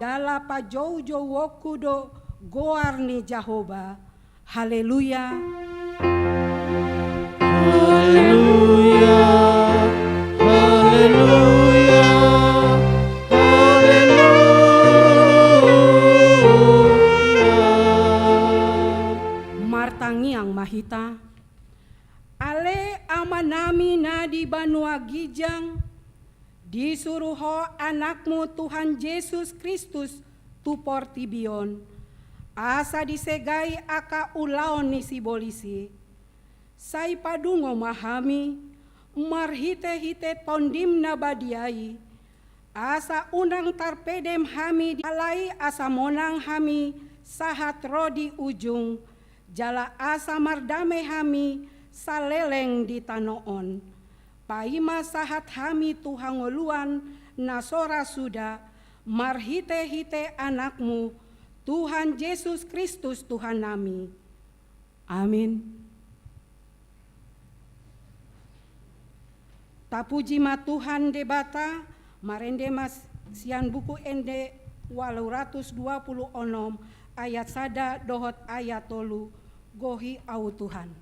gala pa jou wokudo goar ni Jehovah. Haleluya. Haleluya. Haleluya. Martangiang mahita ale amanami na di banua gijang disuruho anakmu Tuhan Yesus Kristus tu portibion asa disegai aka ulaon ni si bolisi sai padungo mahami marhite-hite tondim na badiai asa unang tarpedem hami alai asa monang hami sahat rodi ujung jala asa mardame hami saleleng di tanoon paima sahat hami tuhangoluan nasora suda marhite-hite anakmu Tuhan Yesus Kristus Tuhan nami. Amin. Tapuji ma Tuhan debata marende mas sian buku ende 826 ayat sada dohot ayat tolu gohi au Tuhan.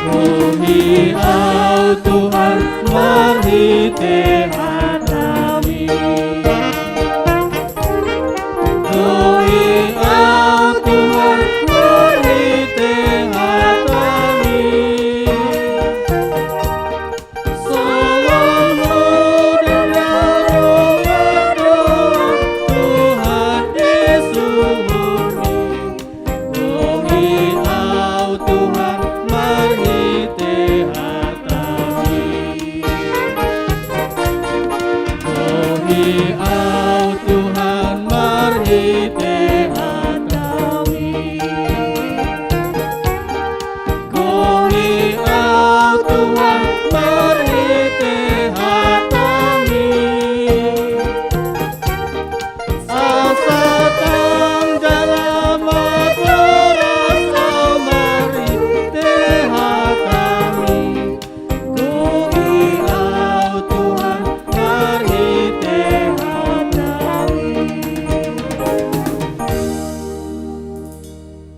Gohi au Tuhan marhite hatami. Gohi au Tuhan marhite hatami. Solomu dengar doa Tuhan Yesus murni. Gohi au Tuhan marhite hatami. Gohi au Tuhan marhite hatami. Gohi au Tuhan marhite hatami. Asatang jalamat rasa marhite hatami. Gohi au Tuhan marhite hatami.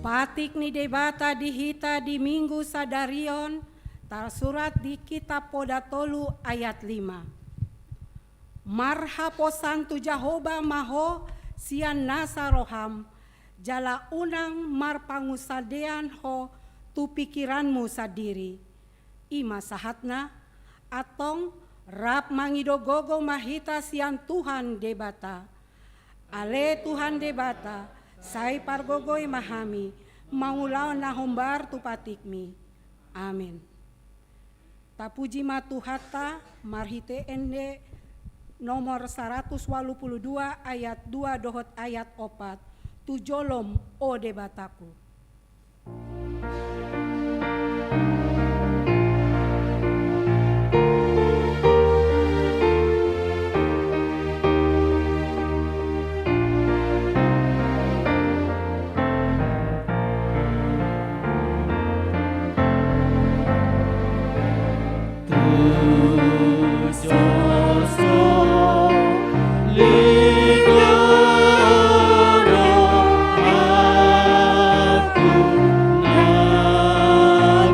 Patik ni debata dihita di minggu sadarion tersurat di kitab Podatolu ayat 5. Marhapo santu Jehovah maho sian nasa roham jala unang marpangusadean ho tu pikiranmu sadiri. Ima sahatna atong rap mangidogogo mahita sian Tuhan debata. Ale Tuhan debata sai pargogoi mahami mangulaw na hombar tupatikmi. Amin. Tapuji matuhata marhite ende nomor 182 ayat 2 dohot ayat 4 tujolom o debataku.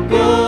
Go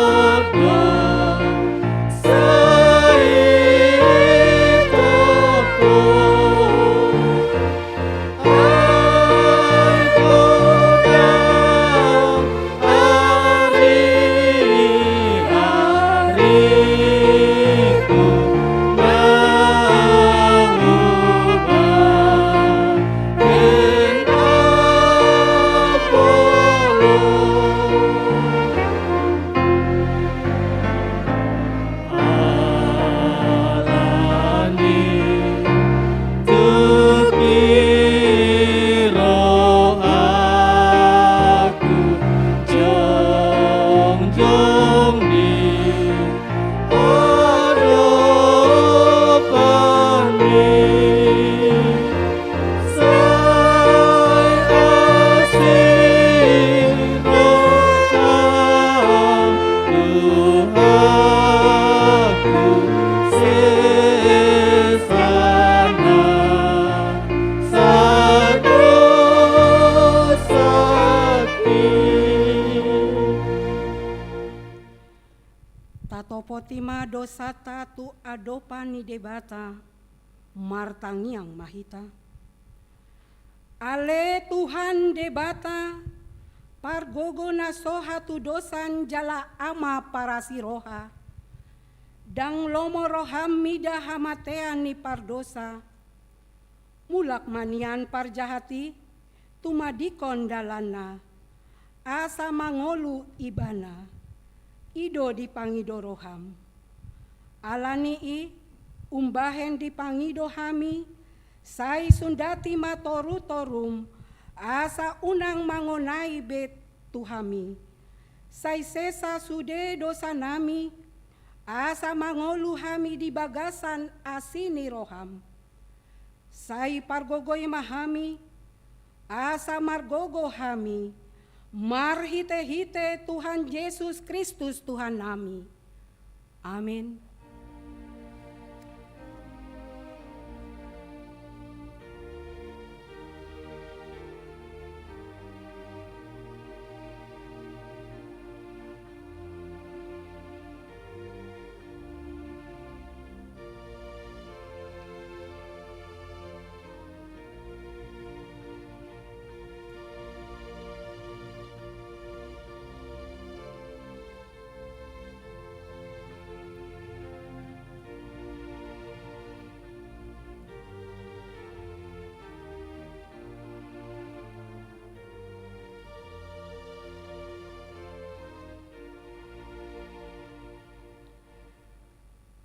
Rotima dosata tu adopani debata, martangiang mahita. Ale Tuhan debata, pargogo na soha tu dosan jala ama parasiroha. Dang lomo roham mida hamatean ni pardosa. Mulak manian parjahati, tumadikon dalana. Asa mangolu ibana, ido dipangido roham. Alani i, umbahen dipangido hami, sai sundati matoru torum, asa unang mangonai bet tuhami. Sai sesa sude dosa nami, asa mangolu hami di bagasan asini roham. Sai pargogoy mahami, asa margogo hami, marhite-hite Tuhan Yesus Kristus Tuhan nami. Amin.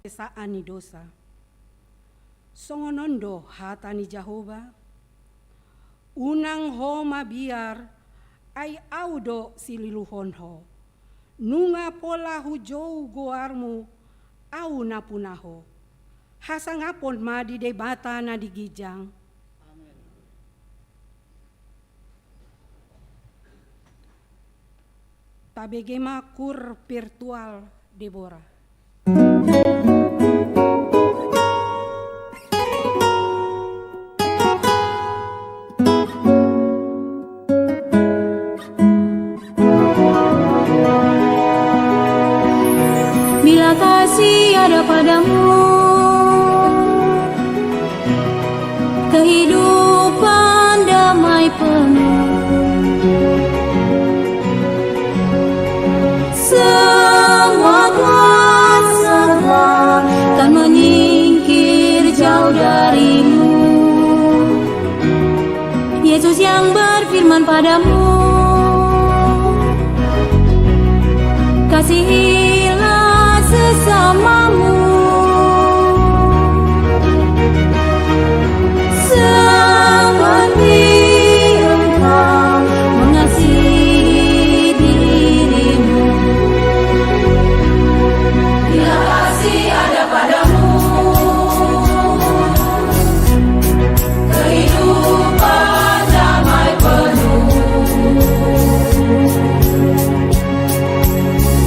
Saani dosa. Songonondo hatani Jehova. Unang ho mabiar ay audo sililuhon ho. Nunga pola hujou goarmu au napunaho. Hasangapon ma di debata na digijang. Amen. Tabegema kur virtual Deborah. Bila kasih ada padamu, kehidupan damai penuh. Semua kuasa kan menyingkir jauh darimu. Yesus yang berfirman padamu, kasihilah sesamamu seperti engkau mengasihi dirimu. Bila kasih ada padamu, kehidupan damai penuh.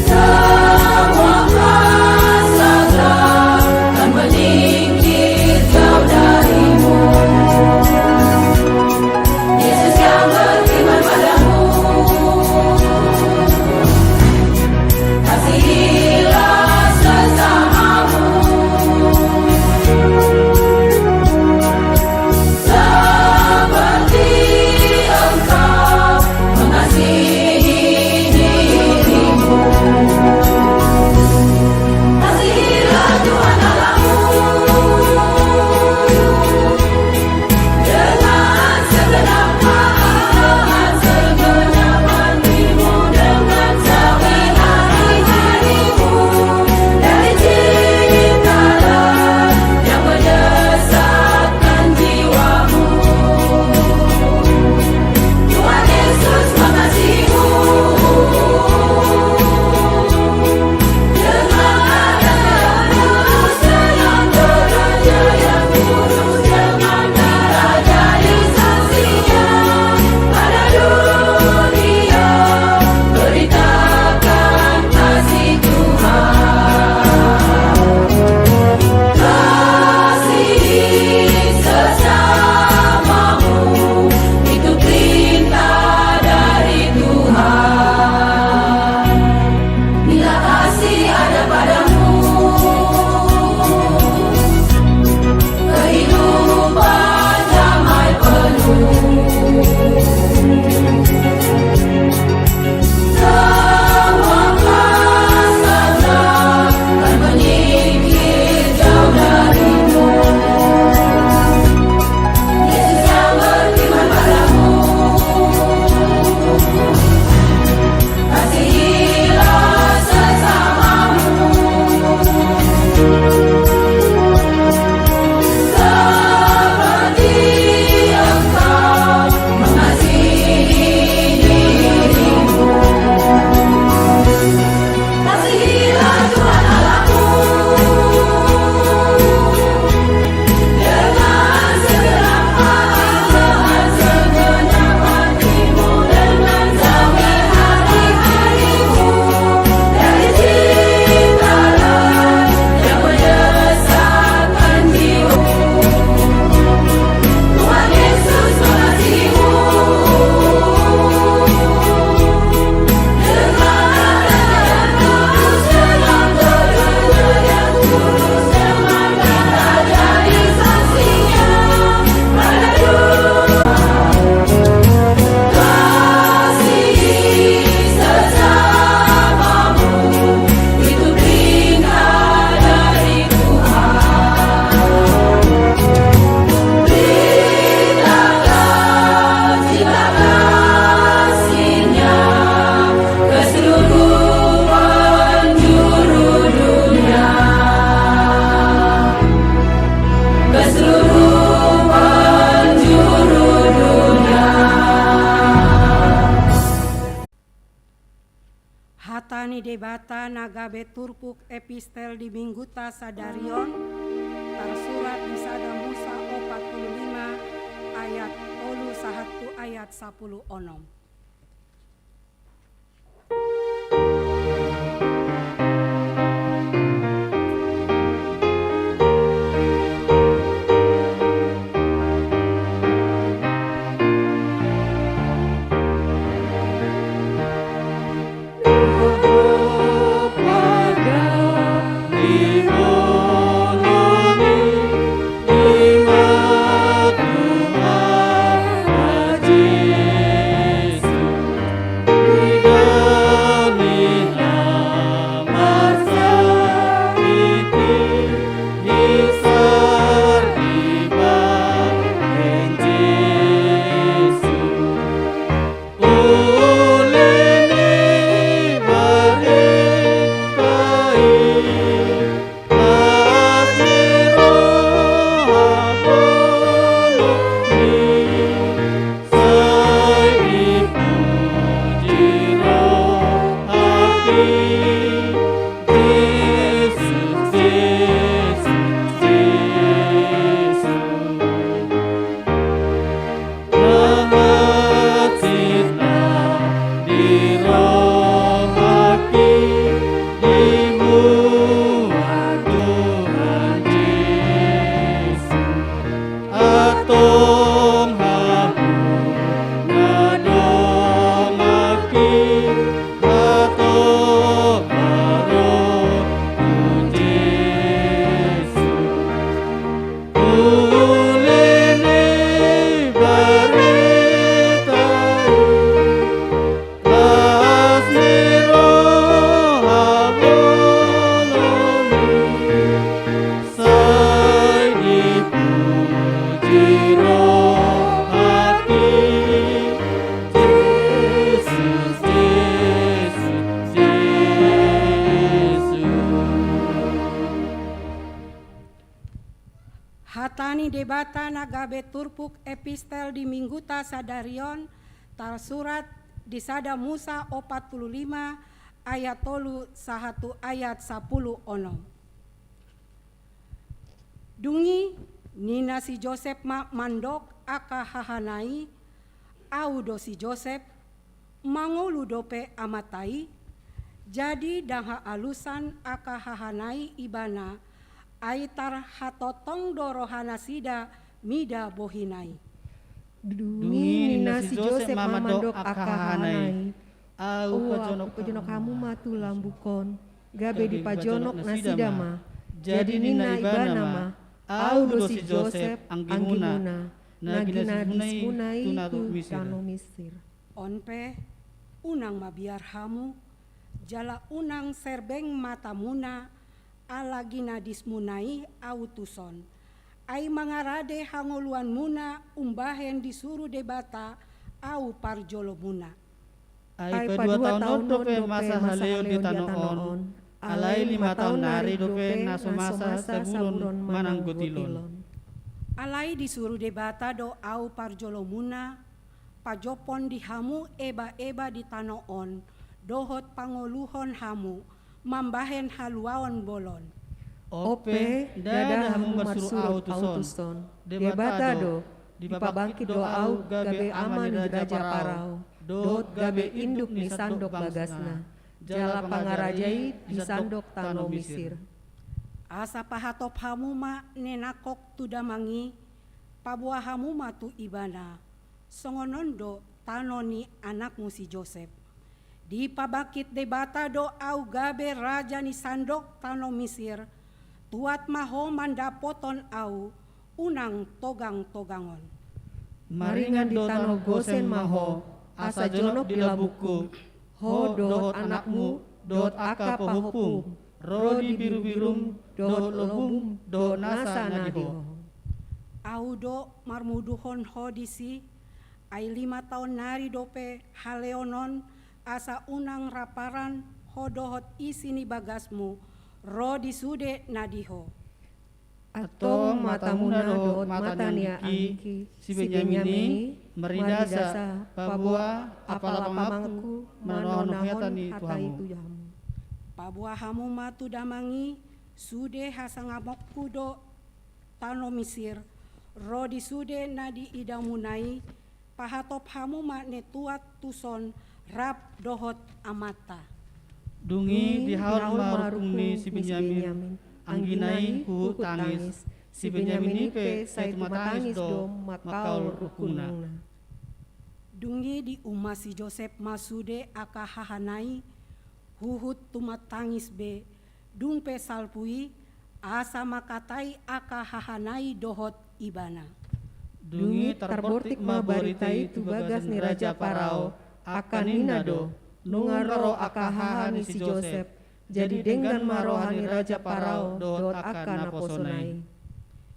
Semua kuasa Hatani debata nagabe turpuk epistel di mingguta sadarion tersurat di sada Musa 45 ayat 1 ayat 10 onom. Hatani debata nagabe turpuk epistel di mingguta sadarion tersurat di sada Musa 45 ayat 1 ayat 10 onom. Dungi nina si Joseph mandok aka hahanai audo si Joseph mangolu dope amatai jadi daha alusan aka hahanai ibana aitar hatotong dorohana sida mida bohinai. Dungi nina si Joseph mamandok akahanai Au pajonok kamu matu lambukon gabe di pajonok nasidama jadi nina ibana ma au dosi Joseph anggimuna nagina dismunai tu tano Misir. Onpe unang mabiar hamu jala unang serbeng matamuna ala gina dismunai autuson ai mangarade hangoluan muna umbahen disuruh debata au parjolo muna. Ai padua tahun dope masa haleo di tanoon alai 5 tahun nari dope naso masa sebulun mananggutilon. Alai disuruh debata do au parjolo muna pajopon di hamu eba-eba di tanoon dohot pangoluhon hamu mambahen haluaon bolon. Ope dada hamu marsuruh autuson debata do dipabangkit do au gabe aman di raja Parao dot gabe induk ni sandok bagasna jala pangarajai di sandok tano Misir. Asa pahatop hamu ma nenakok tudamangi pabuah hamu ma tu ibana songonondo tanoni anakmu si Joseph. Di pabakit debata do au gabe raja ni sandok tano Misir tuat maho mandapoton au unang togang-togangon. Maringan di tano Gosen maho asa jonok di labuku ho dot anakmu dot aka pahopum rodi biru-birum dot lobum dot nasa nadiho. Audo marmuduhon hodisi ai 5 tahun nari dope haleonon asa unang raparan hodohot isini bagasmu rodi sude nadiho. Atong matamuna dot matania angki si Benyamini meridasa pabua apala pamangku manonon hatai tujamu. Pabua hamu matu damangi sude hasangamok kudo tano Misir rodi sude nadi idamunai pahatop hamu makne tuat tuson rap dohot amata. Dungi di haul marukni si Benyamin angginai hu tangis si Benyamin ipe sai tumatangis do makaul rukuna. Dungi di umah si Joseph masude aka hahanai huhut tumatangis be dumpe salpui asa makatai aka hahanai dohot ibana. Dungi tarbortik ma baritai tu bagas ni Raja Parao akan ninado nungaro aka hahani si Joseph jadi dengan marohani Raja Parao dot akan naposonai.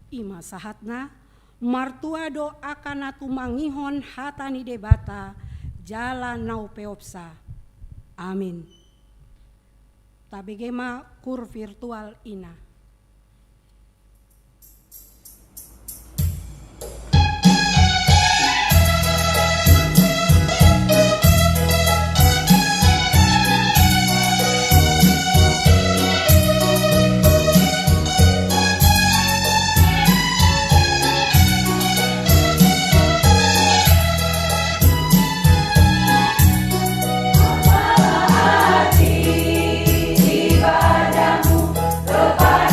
Ima sahatna martua do akan tumangihon hatani debata jalan nau peopsa. Amin. Tabegema kur virtual ina. Ibadamu kepada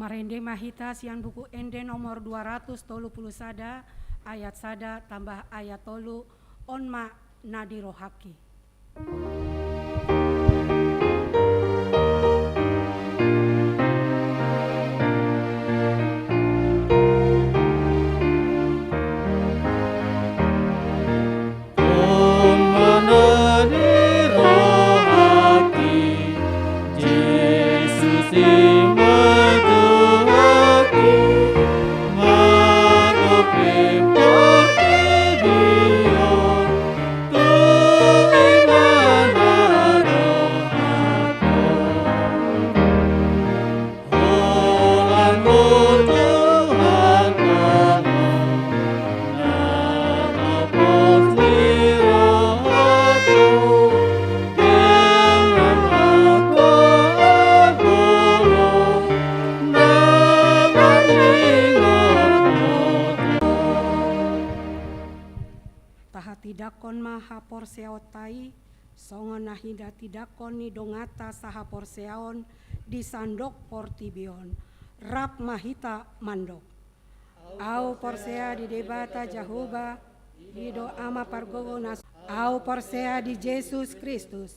Marende mahita sian buku ende nomor 230 sada ayat sada tambah ayat tolu onma nadirohaki. Tidakon maha porseotai songon nahida tidakon ni dongata saha porseaon di sandok portibion rap mahita mandok au porsea di debata Jahoba di do ama pargogo nas au porsea di Yesus Kristus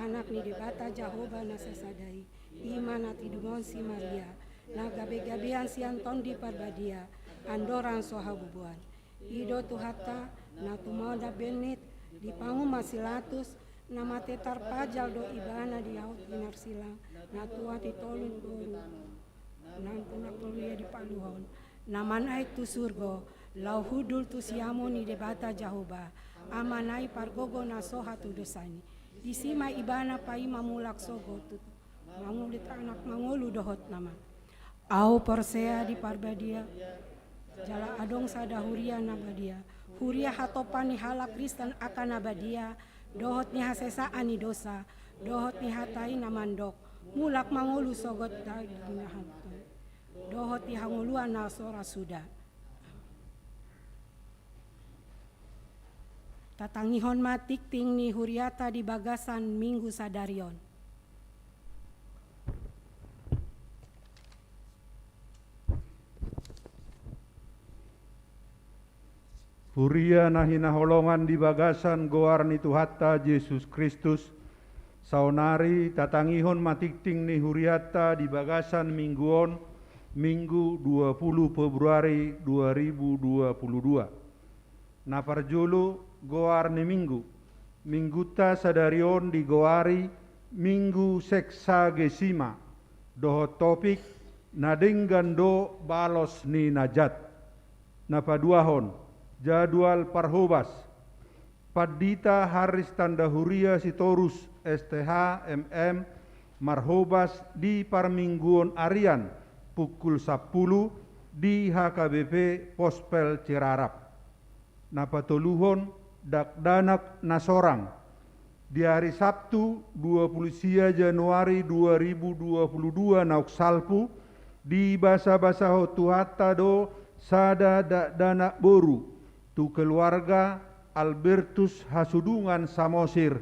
anak ni debata Jahoba nasasadai imana tidumon si Maria na gabe-gabean si Anton di parbadia andoran sohabubuan ido tuhata na tumoda benit di pangu masilatus na matetar pajal do ibana di yaut binar silang na tua titolun guru nan punak toluya di paluhon na manai tu surgo lau hudul tu siamu ni debata Jahoba amanai pargogo na soha tu dosani di sima ibana pai mamulak sogo tu mangulit anak mangolu dohot nama au porsea di parbadia jala adong sada huria nabadia huria hatopani hala Kristen akan nabadia dohot ni hasesa ani dosa dohot ni hatai namandok mulak mangolu sogot daginahan dohot ni hanguluan na sora suda tatangihon matik ting ni huriata di bagasan minggu sadarion. Huria nahina holongan di bagasan goarni Tuhatta Yesus Kristus saonari tatangihon matikting ni huriata di bagasan mingguon Minggu 20 Februari 2022 na parjulu goarni mingguta sadarion di goari minggu seksagesima dohot topik nadinggando balos ni najat na paduahon jadwal parhobas Padita Haris Tanda Huria Sitorus STH MM Marhobas di Parmingguon Arian pukul 10 di HKBP Pospel Cirarap napatoluhon dakdanak nasorang di hari Sabtu 20 Januari 2022 nauk salpu di basa-basa hotuhata do sada dakdanak boru tu keluarga Albertus Hasudungan Samosir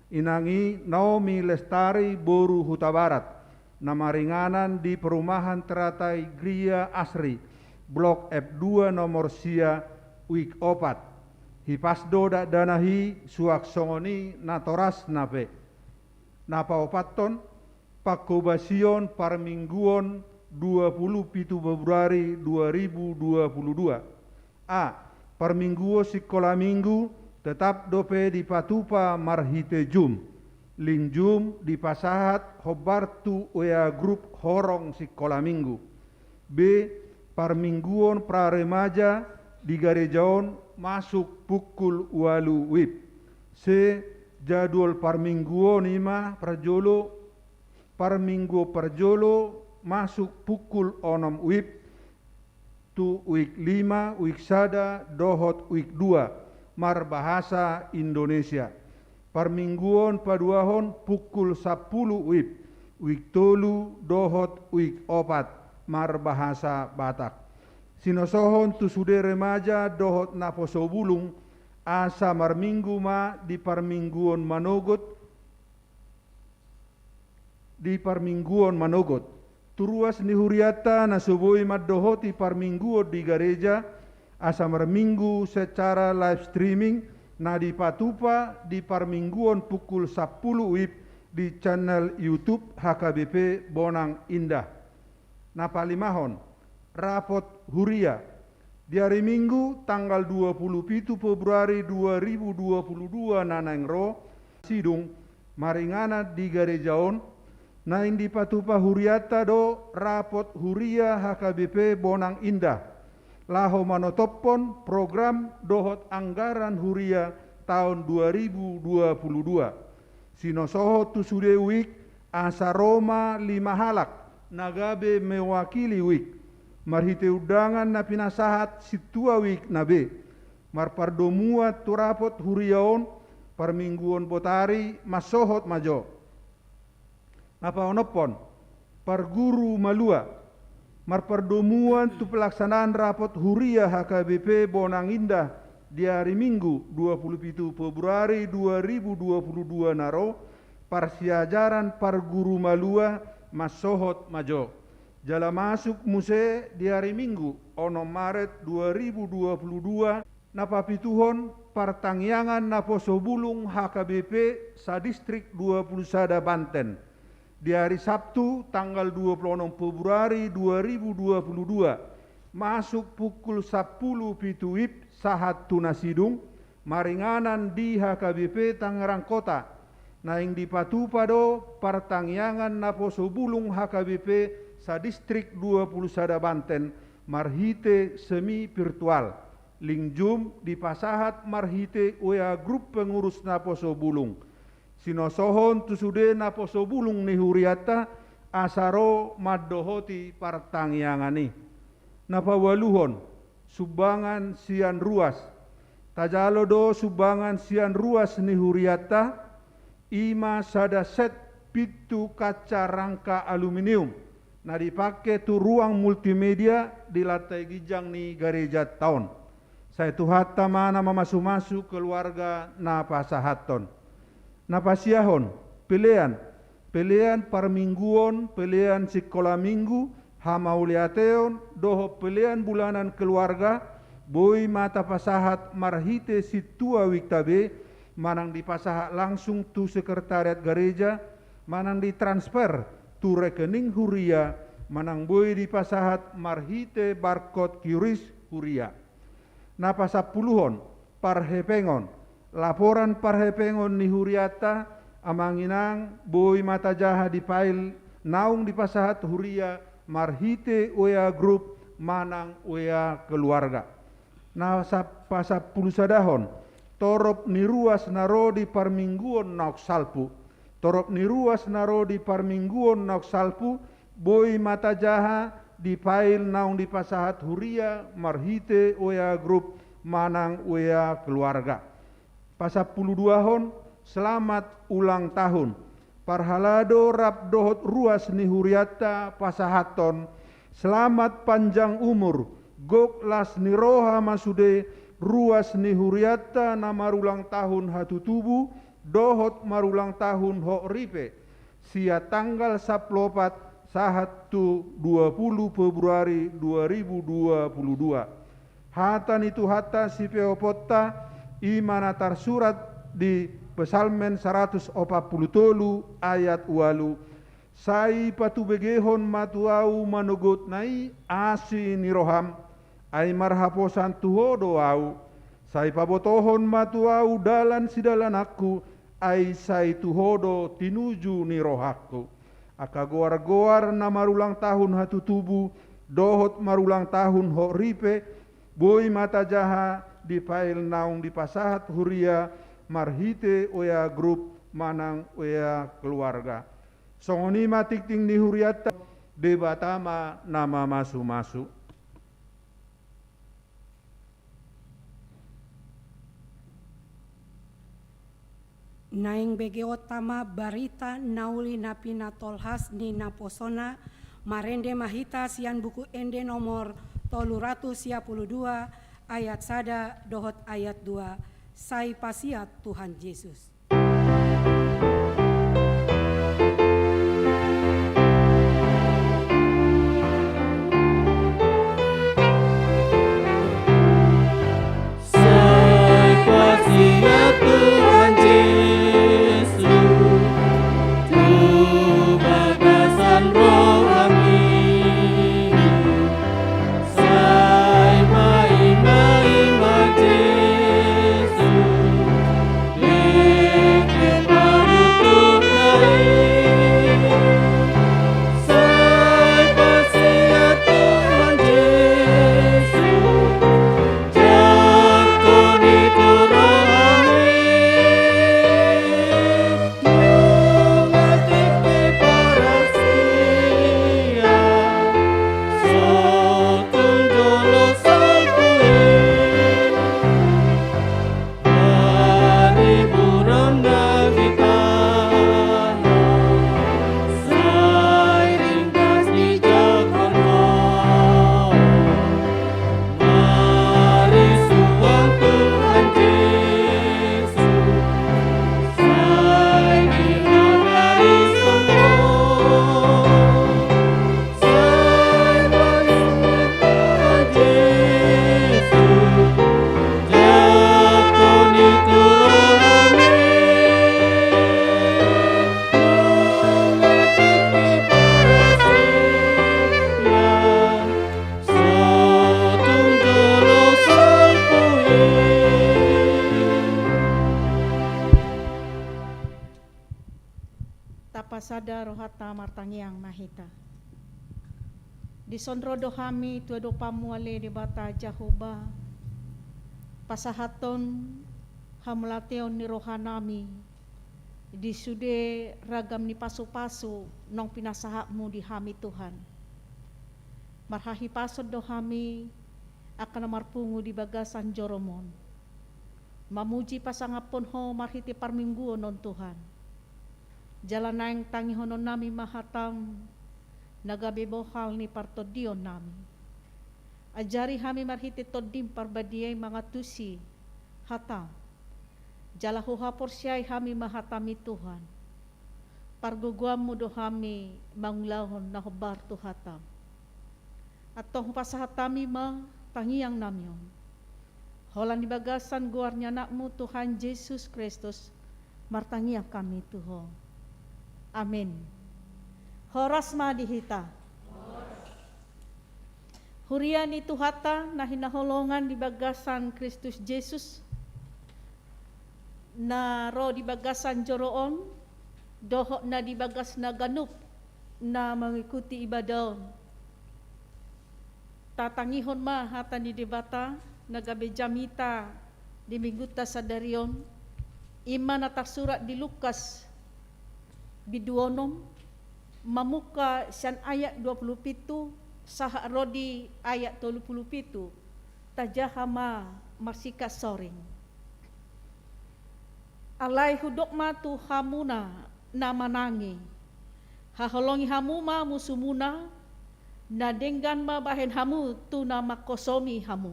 inangi Naomi Lestari Boru Huta Barat nama ringanan di perumahan teratai Gria Asri Blok F2 nomor sia Wik Opat hipasdo dak danahi suak songoni natoras nape napa opaton pakobasion parmingguon 27 Februari 2022 a parmingguo sikola minggu tetap dope di patupa marhite jum linjum di pasahat hobartu oya grup horong sikola minggu b parmingguon praremaja di garejaon masuk pukul walu wib c jadwal parmingguon ima perjolo parminggu perjolo masuk pukul onom wib tu wik 5, wik sada, dohot wik 2, mar bahasa Indonesia. Parmingguon paduahon pukul 10 wik tolu, dohot wik 4, mar bahasa Batak. Sinosohon tu sude remaja dohot naposo bulung, asa marminggu ma di parmingguon manogot, turuas ni huriata na subui maddohoti parmingguo di gereja asa minggu secara live streaming na dipatupa di parmingguon pukul 10 WIB di channel YouTube HKBP Bonang Indah. Na palimahon rapot huria di hari Minggu tanggal 27 Februari 2022 nanengro sidung maringana di gerejaon na indi patupa huriata do rapot huria HKBP Bonang Indah laho manotopon program dohot anggaran huria tahun 2022 sinosoho tusude wik asa Roma 5 halak nagabe mewakili wik marhite udangan na pinasahat situa wik nabe marpardomua turapot huriaon parmingguon botari masohot majo napaonopon parguru malua marpardomuan tu pelaksanaan rapot huria HKBP Bonang Indah di hari Minggu 27 Februari 2022 naro parsiajaran parguru malua masohot majo jala masuk muse di hari Minggu 6 Maret 2022 napapituhon partangyangan naposo bulung HKBP sa distrik 21 Banten di hari Sabtu tanggal 26 Februari 2022 masuk pukul 10 pitu WIB sahat tunasidung maringanan di HKBP Tangerang Kota na ing dipatupado partangyangan naposo bulung HKBP sa distrik 21 Banten marhite semi virtual lingjum dipasahat marhite OA grup pengurus naposo bulung sinosohon tusude naposo bulung ni huriata asaro maddohoti partangyangani napawaluhon subangan sian ruas tajalo do subangan sian ruas ni huriata ima sada set pitu kaca rangka aluminium na dipake tu ruang multimedia di lantai gijang ni gereja tahun saya tuhatta mana mamasu-masu keluarga na pasahaton napasiahon pelean parmingguon pelean sekolah minggu hamauliateon doho pelean bulanan keluarga boy mata pasahat marhite situa wiktabe manang dipasahat langsung tu sekretariat gereja manang ditransfer tu rekening huria manang boy dipasahat marhite barcode QRIS huria napasapuluhon parhepengon laporan parhepengon ni huriata amanginang boy mata jaha dipail naung dipasahat huria marhite OA grup manang OA keluarga na pasapulu sadahon torop ni ruas naro di parmingguon nauk salpu torop ni ruas naro di parmingguon nauk salpu boy mata jaha dipail naung dipasahat huria marhite OA grup manang OA keluarga pasapulu duahon selamat ulang tahun parhalado rap dohot ruas ni huriata pasahaton selamat panjang umur gok las ni roha masude ruas ni huriata na marulang tahun hatu tubu dohot marulang tahun hok ripe sia tanggal 14 sahat tu 20 Februari 2022 hatan itu hata si peopota imana tarsurat di Pesalmen 140 ayat 8 sai patu begehon matuau manugot nai asi ni roham ai marhaposan tuhodo au sai pabotohon matuau dalan sidalan aku ai sai tuhodo tinuju ni rohakku aka goar-goar na marulang tahun hatu tubu dohot marulang tahun ho ripe boy mata jaha di pail naung di pasahat huria marhite OA grup manang OA keluarga songoni matikting ni huriata debatama nama masu-masu naing bege otama barita nauli napina tolhas ni naposona marende mahita sian buku ende nomor 352 ayat 1 dohot ayat 2 sai pasiat Tuhan Yesus. pasada rohata martangiang mahita. Di sondro dohami tua do pamuale di bata Jehovah. Pasahaton hamlateon ni rohanami. Di sude ragam ni pasu-pasu nong pinasahakmu di hami Tuhan. Marhahi pasod dohami akan marpungu di bagasan joromon. Mamuji pasangapon ho marhiti parmingguo non Tuhan. Jalan naing tangi honon nami mahatam nagabe bohal ni partodion nami. Ajari hami marhiti todim parbadiay mga tusi hatam. Jalahu hapor siyay hami mahatami Tuhan. Parguguam mo do hami manglahon na hubar tu hatam. At tong pasahatami ma tangiyang namyon. Holan ibagasan guarnya nakmu Tuhan Yesus Kristus martangiang kami Tuhan. Amin. Horas madihita. Hurian itu hata na hinaholongan di bagasan Kristus Yesus na ro di bagasan joroon doho na di bagas na ganup na mengikuti ibadah. Tatangihon ma hata ni debata nagabe jamita di mingguta sa darion ima na taksurat di Lukas biduonom mamuka siyan ayat 27 saha rodi ayat 37 tajahama masika soring alai hudok matu hamuna na manangi haholongi hamuma musumuna na denggan ma bahen hamu tu na makosomi hamu.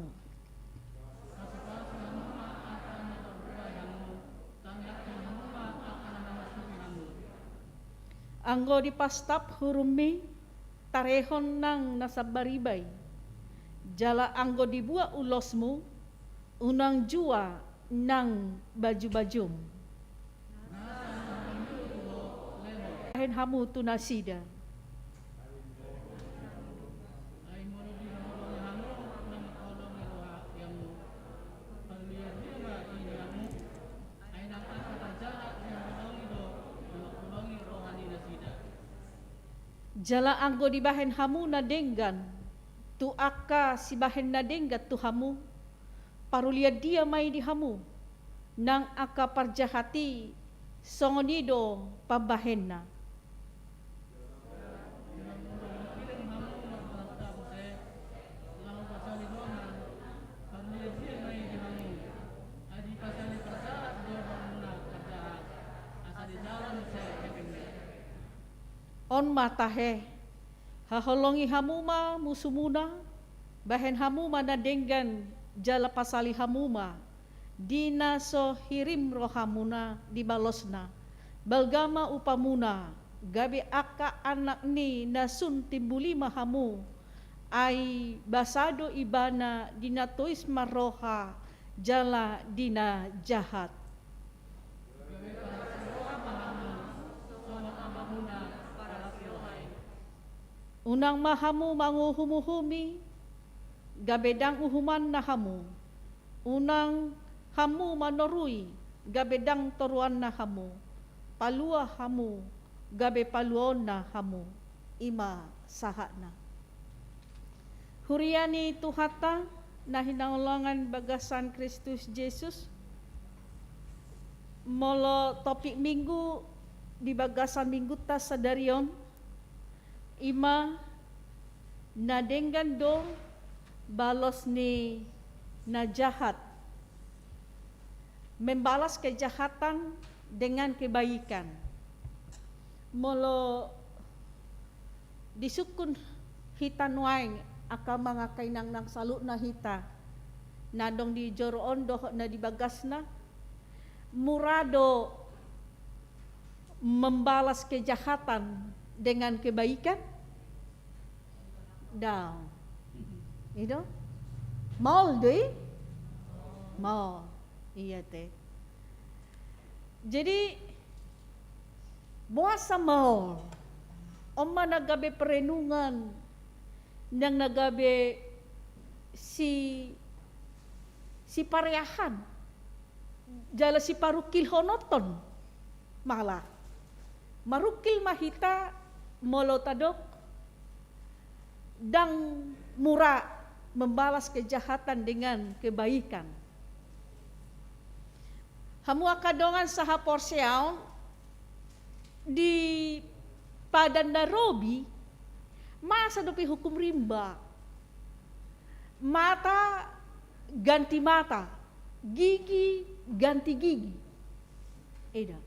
Anggo di pastap hurumi tarehon nang nasabaribay. Jala anggo dibuat ulosmu unang jua nang baju-bajum. Bahen hamu tu nasida. Jala anggo di bahen hamu na denggan tu aka si bahen na denggat tu hamu parulia dia mai di hamu nang aka parjahati songonido pabahenna. On matahe haholongi hamuma musumuna bahen hamuma na denggan jala pasali hamuma dina so hirim rohamuna di balosna balgama upamuna gabe aka anak ni nasun timbulima hamu ai basado ibana dina tois maroha jala dina jahat. Unang mahamu manguhumuhumi, gabedang uhuman na hamu. Unang hamu manorui, gabedang toruan na hamu. Palua hamu, gabe paluon na hamu. Ima sahana. Huriani tuhata na hinaulongan bagasan Kristus Yesus. Molo topik minggu di bagasan minggu tas sadarion. Ima na denggan do balos ni na jahat. Membalas kejahatan dengan kebaikan. Molo disukun hitan waing aka mga kainang nang salut na hita. Nadong di joroon doh na di bagasna. Murado membalas kejahatan dengan kebaikan down itu mau deh mau iya teh jadi buasa mau oma nagabe perenungan nang nagabe si pareahan jala si parukil honoton malah marukil mahita molotadok dang mura membalas kejahatan dengan kebaikan. Hamu akadongan saha porseaon di Padan Darobi masa dopi hukum rimba. Mata ganti mata, gigi ganti gigi. Eda.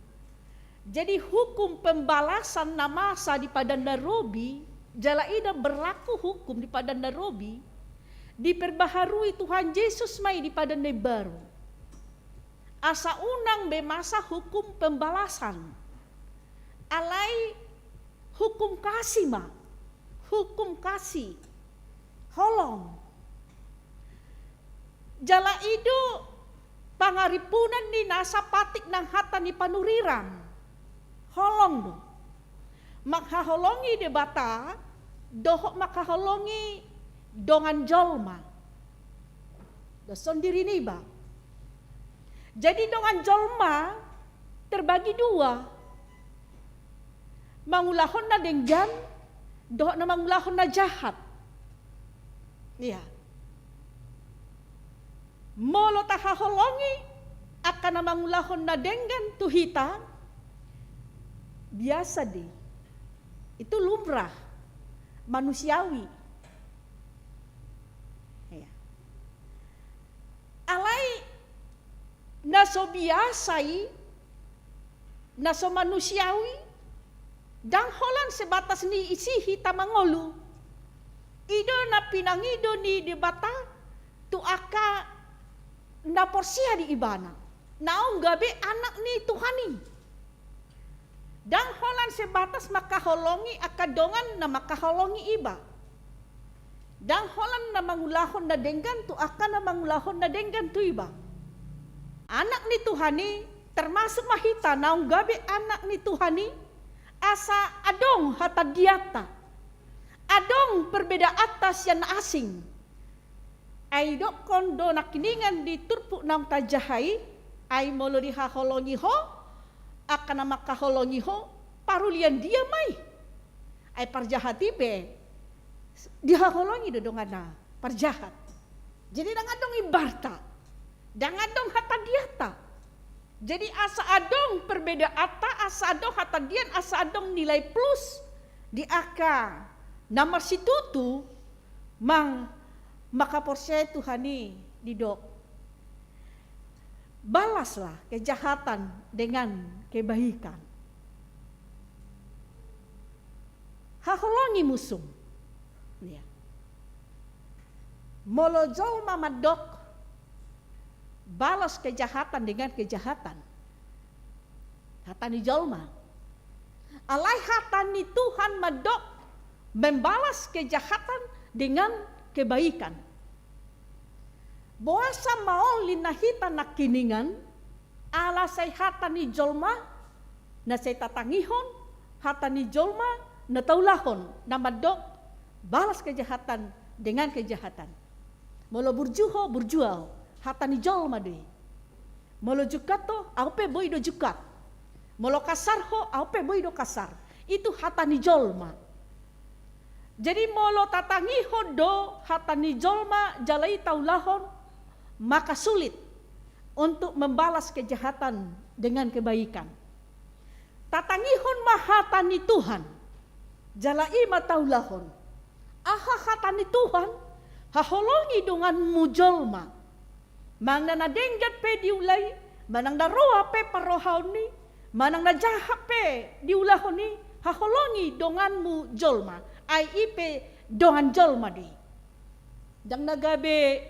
Jadi hukum pembalasan na masa di Padan Darobi, jala ida berlaku hukum di Padan Darobi, diperbaharui Tuhan Yesus mai di Padan Baru. Asa unang be masa hukum pembalasan. Alai hukum kasih ma, hukum kasih, holong. Jala ido pangaripunan ni nasa patik ng hata ni panuriran. Holong do. Makhaholongi de bata, dohok makhaholongi dongan jolma. Doson diri ni ba? Jadi dongan jolma terbagi dua. Mangulahon na denggan, dohok na mangulahon na jahat. Iya. Molo tahaholongi akan na mangulahon na denggan tuhita. Biasa deh. Itu lumrah, manusiawi. Ya. Alai naso biasai, naso manusiawi, dang holan sebatas ni isihi tamangolu. Ido na pinangido ni debata, tu aka na porsia di ibana. Naong gabi anak ni Tuhani. Dang holan sebatas makaholongi akadongan na makaholongi iba. Dang holan na mangulahon na denggan tu akan na mangulahon na denggan tu iba. Anak ni Tuhani termasuk mahita naong gabi anak ni Tuhani asa adong hatadiata. Adong perbeda atas yang asing. Ay dok kondo nakiningan di turpu nam tajahai ay molo dihaholongi ho akan makaholongi ho parulian dia mai ay parjahati be dihaholongi dodongana parjahat. Jadi dangadong ibarta, dangadong hatadiata. Jadi asa adong perbeda ata, asa adong hatadian, asa adong nilai plus di aka nomor situtu mang maka porsia Tuhani didok. Balaslah kejahatan dengan kebaikan. Haholongi musuh. Ya. Molojol mamadok. Balas kejahatan dengan kejahatan. Hatani jolma. Alai hatani Tuhan madok membalas kejahatan dengan kebaikan. Boasa mau linahita nakiningan ala say hatani jolma na say tatangihon hatani jolma na taulahon na madok balas kejahatan dengan kejahatan. Molo burjuho burjual hatani jolma deh. Molo jukato aupe boy do jukat. Molo kasarho aupe boy do kasar. Itu hatani jolma. Jadi molo tatangihon do hatani jolma jalai taulahon maka sulit untuk membalas kejahatan dengan kebaikan. Tatangihon mahatani Tuhan jalai mataulahon aha hatani Tuhan haholongi dengan mujolma mangna nadenggat pe diulai manang daroa pe parohauni manang najahak pe diulahoni haholongi dengan mujolma ai ipe dongan jolma di. Jang nagabe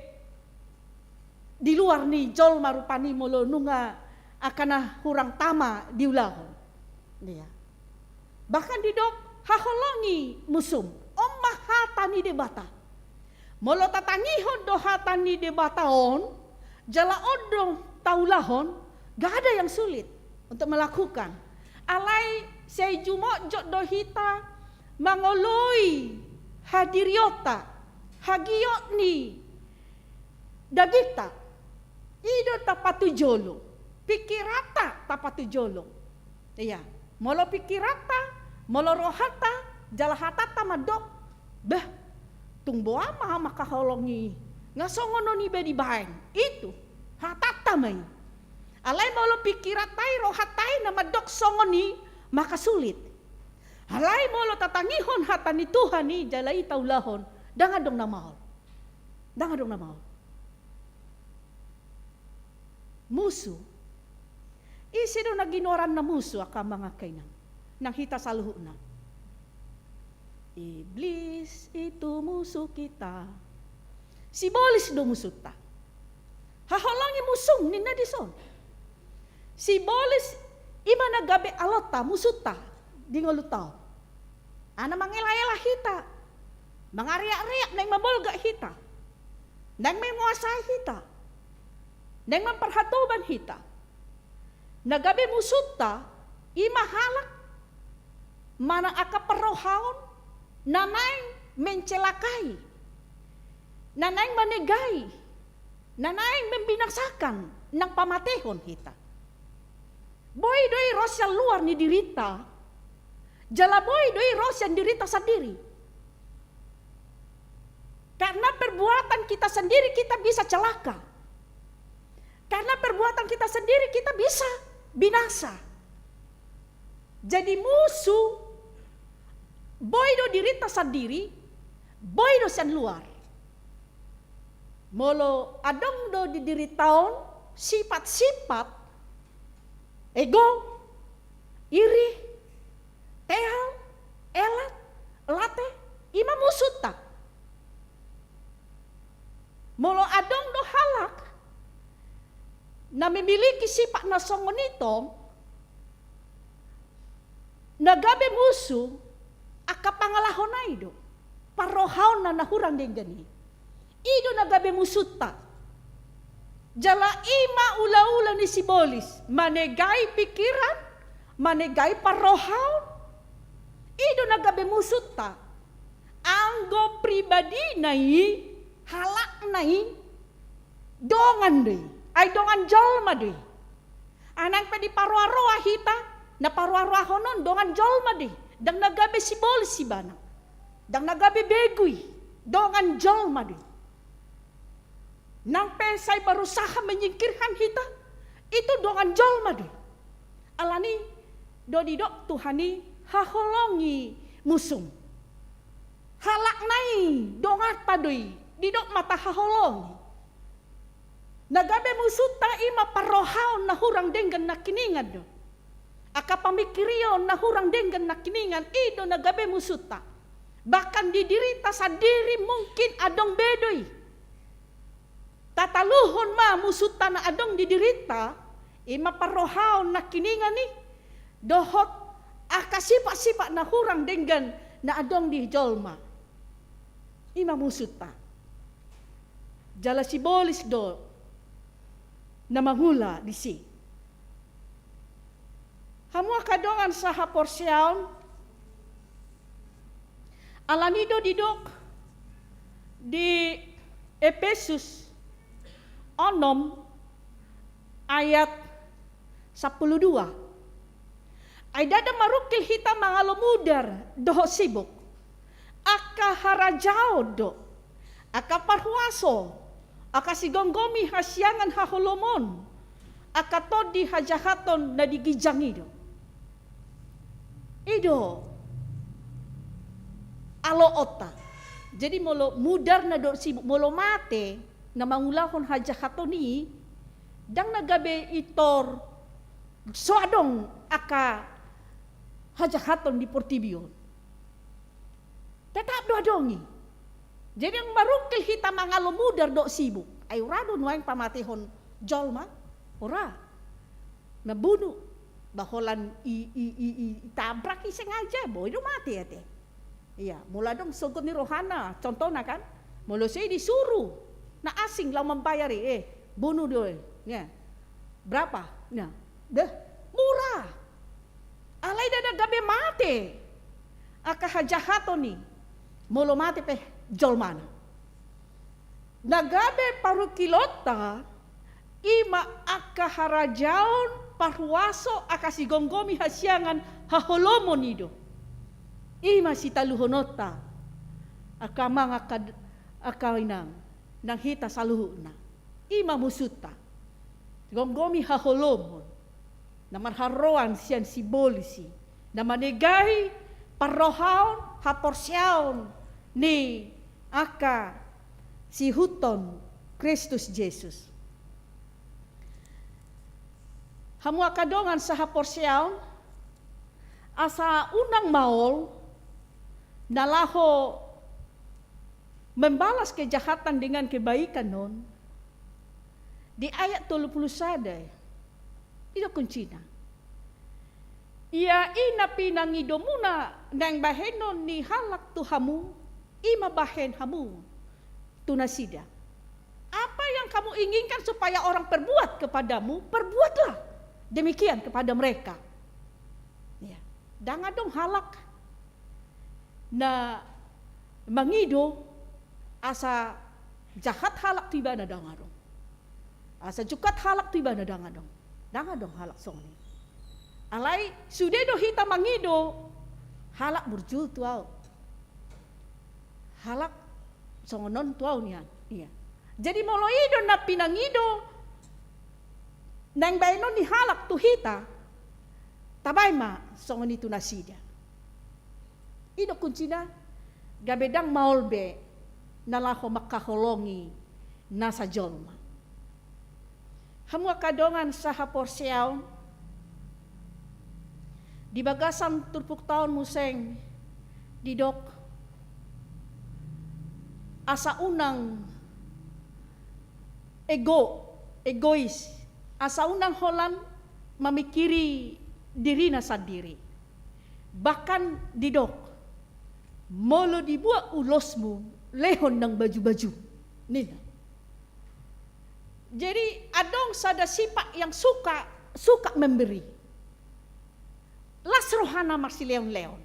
di luar ni jolma rupani molo nunga akana hurang tama diulahon. Dia. Bahkan di dok haholongi musum. Omah hatani debata. Molo tatangihon do hatani debata on. Jala odong taulahon. Gak ada yang sulit untuk melakukan. Alai say jumo jok do hita. Mangoloi hadiriota hagiot ni dagita ido tapatu jolo pikirata tapatu jolo iya molo pikirata, molo rohata, jalahatata madok. Bah, tungbo ama makaholongi. Ngasongono ni bedi baeng. Itu hatata mai. Alai molo pikiratai rohatai na madok songoni maka sulit. Alai molo tatangihon hatani Tuhan ni jalai taulahon. Dangadong na mahal. Dangadong na mahal. Musuh. Isi do naginoran na musuh aka mga kainan. Nang hita sa luho na. Iblis itu musuh kita. Sibolis do musuh ta. Haholangi musuh ni nadison. Sibolis ima nagabe alota musuh ta. Di ngolutaw. Ana mangela-ela hita. Mangariak-riak nang mabolga hita. Nang may nguasay hita. Nang memperhatuban hita. Nagabe musuta, imahalak, mana akaparohaon, nanay mencelakai, nanay manegai, nanay membinasakan ng pamatehon hita. Boy doi rosya luar ni dirita, jala boy doi rosya dirita sendiri. Karena perbuatan kita sendiri kita bisa celaka. Karena perbuatan kita sendiri kita bisa binasa. Jadi musuh boy do dirita sendiri, boy do sen luar. Molo adong do didiritaon sifat-sifat ego, iri, tehal, elat, late, ima musuh tak. Molo adong do halak na memiliki sifat na songonito, nagabe musuh akapangalahonay do, parohaw na nahurang din gani. Ido nagabe musuh ta. Jala ima ula-ula ni sibolis, manegay pikiran, manegay parohaw, ido nagabe musuh ta. Anggo pribadi nai, halak nai, dongan deh. Ay dongan jolma deh. Anang pedi parwa-roa hita, na parwa-roa honon dongan jolma deh. Dang nagabe sibolis si bana. Dang nagabe beguy, dongan jolma deh. Nang pesay berusaha menyingkirkan hita, itu dongan jolma deh. Alani dodidok Tuhani haholongi musum. Halak nai dongat padoi, didok mata haholongi. Nagabe musuta ima parohaw na hurang denggan na kiningan do. Aka pamikirion na hurang denggan na kiningan ido nagabe musuta. Bahkan didirita sa diri mungkin adong bedoy. Tataluhon ma musuta na adong didirita ima parohaw na kiningan ni dohot aka sipa-sipa na hurang denggan na adong di jolma. Ima musuta. Jala sibolis do na mangula di si. Hamua kadongan saha porsyaon alanido didok di Efesus 6 ayat 12. Ay dada marukil hita mangalo mudar doho sibuk. Aka harajao do. Aka parhuaso. Aka sigonggomi hasyangan haholomon. Aka todi hajahaton na digijang ido. Ido. Alo ota. Jadi molo mudar na do sibuk molo mate na mangulahon hajahaton ni dang nagabe itor soadong aka hajahaton di portibion. Tetap do adongi. Jadi yang marukil hita mangalo mudar do sibuk. Ay urado nuang pamatihon jolma. Ora. Nabunuh. Baholan tabrak sengaja. Boy do mati ate. Iya. Mula dong sugod ni rohana. Contohnya kan. Mula saya disuruh. Na asing lang membayari. Bunuh do. Ya. Berapa? Ya. Deh. Murah. Alay dada gabe mati. Aka hajahato ni. Molo mati pe jolmana. Nagabe parukilota ima aka harajaon parhuaso akasi gonggomi hasiangan haholomon ido. Ima si taluhonota akamang akainang nang hita saluhuna. Ima musuta. Gonggomi haholomon. Na marharoan siyan sibolisi. Na manegahi parrohaon haporsyaon ni aka si huton Kristus Jesus. Hamu akadongan sa haporsyaon asa unang maol nalaho membalas kejahatan dengan kebaikan non di ayat 30 sadai itu kuncinya. Ia ina pinangido muna nang bahenon ni halak tu hamu ima bahen hamu tunasida. Apa yang kamu inginkan supaya orang perbuat kepadamu, perbuatlah demikian kepada mereka. Ya, dangadong halak na mangido asa jahat halak tiba na dangadong. Asa jukat halak tiba na dangadong. Dangadong halak songni. Alai sudedo hita mangido halak burjul tuau. Halak songonon tuau niyan. Iya. Jadi moloido na pinangido nang bainon ni halak tu hita tabay ma songon itu nasida. Ido kuncina gabedang maulbe nalaho makaholongi nasa jolma. Hamu kadongan sa haporsyaon di bagasan turpuk taon museng didok asa unang egois asa unang holan memikiri diri na sendiri. Bahkan didok molo dibuat ulosmu lehon ng baju-baju. Nina. Jadi adong sada sifat yang suka memberi. Las rohana marsileon-leon.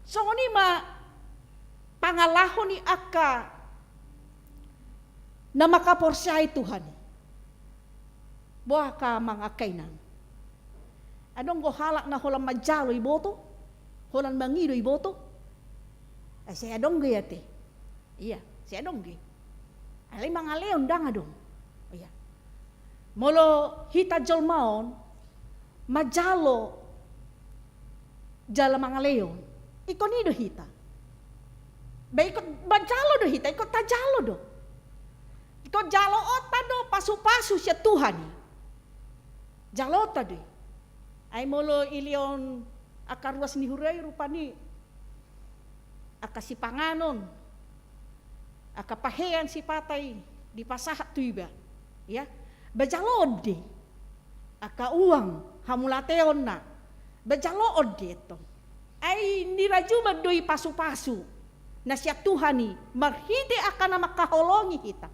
So ni ma pangalahon ni aka na makaporsyahay Tuhan. Buah ka mga kainan. Adong go halak na holang majalo iboto? Holang mangido iboto? Ay saya adong gayate. Iya, saya adong gay. Alay mga leon dangadong. Iya. Molo hita jolmaon majalo jala mga leon. Iko nido hita. Ba ikot majalo do hita, ikot tajalo do. Ikot jalo ota do pasu-pasu siya Tuhan. Jalo ota do. Ay molo ilion akaruas ni huray rupani akasipanganon akapahean si patay di pasahat tuiba ya bajalood de akauang hamulateon na bajalood de ito ay nirajuma doi pasu-pasu na siya Tuhani marhide akan na makaholongi kita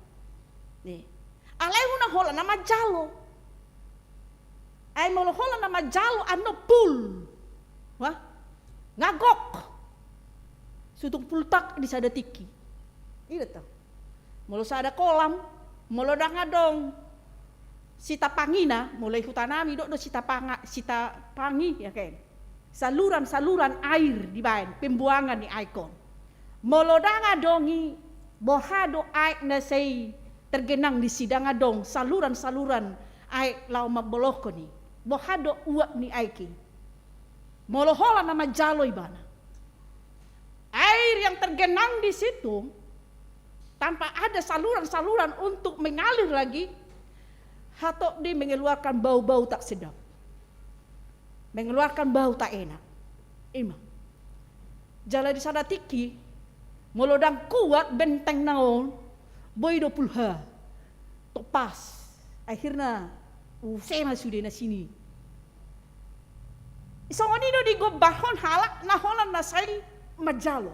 alay mo na hola na majalo ay molohola na majalo ano pul wah ngagok sutung pultak di sada tiki ida ta molo sada kolam molo dangadong sita pangina mulai hutanami do sita pangi ya kan saluran air di bayan pembuangan ni ikon molo dangadongi bohado air na sei tergenang di sidangadong saluran air lau maboloko ni bohado uap ni aiki molohola na majalo ibana air yang tergenang di situ tanpa ada saluran untuk mengalir lagi hatok di mengeluarkan bau-bau tak sedap mengeluarkan bau tak enak ima jala di sana tiki molodang kuat benteng naon boy 20 topas akhirnya usema sudah na sini isongonido di gobahon halak naholan na say majalo.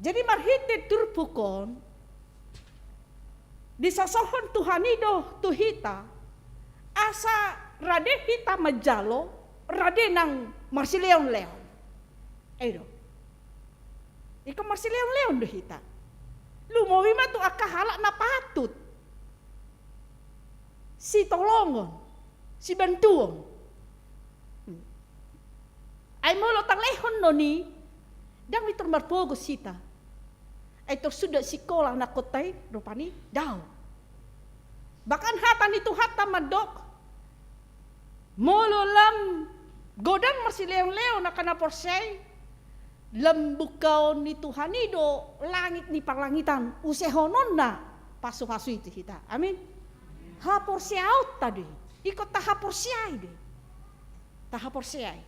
Jadi marhite turpukon di sasohon Tuhanido tuhita asa rade hita majalo rade nang marsileon-leon. Edo. Ika marsileon-leon do hita. Lumawi ma tu aka halak na patut. si tolongon, si bantuon. Ay molo tang lehon noni, dang mitur marpogo sita. Ay to sudah sikolah na kotay, rupani daw. Bahkan hatan itu hata madok, molo lam godang masih leon-leon na kana porsay, lembukaw ni Tuhan ido langit ni parlangitan usehonon na pasu-pasu itu kita. Amin. Hapor siaut tadi. Ikut tahapor siai deh. Tahapor siai.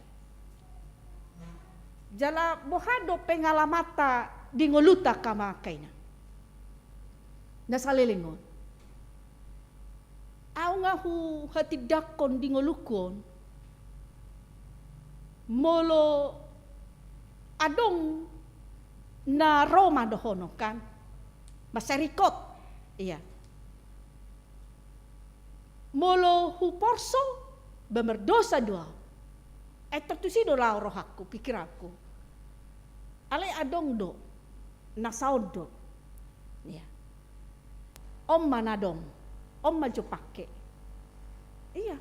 Jala bohado pengalamata di ngoluta kamakainya. Nasalilingon. Aw nga hu hatidakon di ngolukon. Molo adong na Roma dohono kan masarikot iya molo huporso bemerdosa dua tertusido lao rohaku pikiranku ale adong do nasaod do iya om manadong om maju pake iya